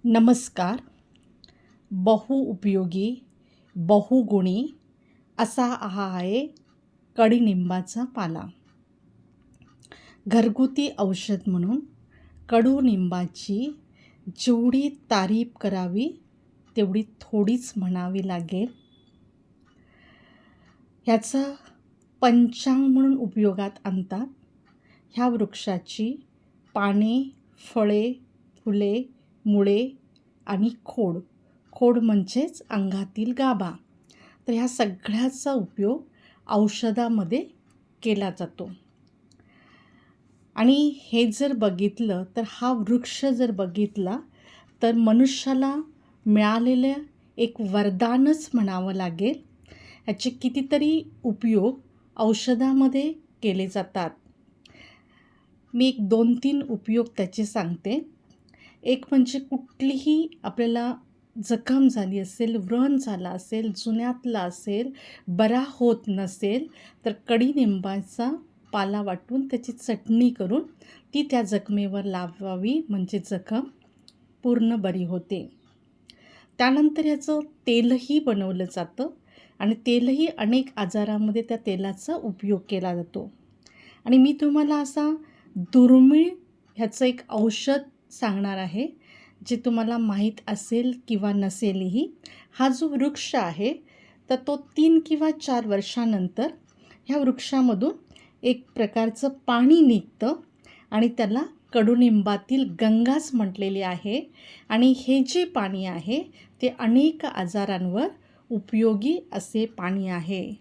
नमस्कार. बहुउपयोगी, बहुगुणी असा हा आहे कडुनिंबाचा पाला. घरगुती औषध म्हणून कडुनिंबाची जेवढी तारीफ करावी तेवढी थोडीच म्हणावी लागेल. ह्याचा पंचांग म्हणून उपयोगात आणतात. ह्या वृक्षाची पाने, फळे, फुले, मुळे आणि खोड म्हणजेच अंगातील गाभा. तर ह्या सगळ्याचा उपयोग औषधामध्ये केला जातो. आणि हे जर बघितलं तर हा वृक्ष जर बघितला तर मनुष्याला मिळालेलं एक वरदानच म्हणावं लागेल. याचे कितीतरी उपयोग औषधामध्ये केले जातात. मी एक 2-3 उपयोग त्याचे सांगते. एक म्हणजे कुठलीही आपल्याला जखम झाली असेल, व्रण झाला असेल, जुन्यातला असेल, बरा होत नसेल तर कडुनिंबाचा पाला वाटून त्याची चटणी करून ती त्या जखमेवर लावावी म्हणजे जखम पूर्ण बरी होते. त्यानंतर ह्याचं तेलही बनवलं जातं आणि तेलही अनेक आजारामध्ये त्या तेलाचा उपयोग केला जातो. आणि मी तुम्हाला असा दुर्मिळ ह्याचं एक औषध सांगणार आहे जे तुम्हाला माहीत असेल किंवा नसेलही. हा जो वृक्ष आहे तर तो 3 किंवा 4 वर्षानंतर ह्या वृक्षामधून एक प्रकारचं पाणी निघतं आणि त्याला कडुनिंबातील गंगाच म्हटलेले आहे. आणि हे जे पाणी आहे ते अनेक आजारांवर उपयोगी असे पाणी आहे.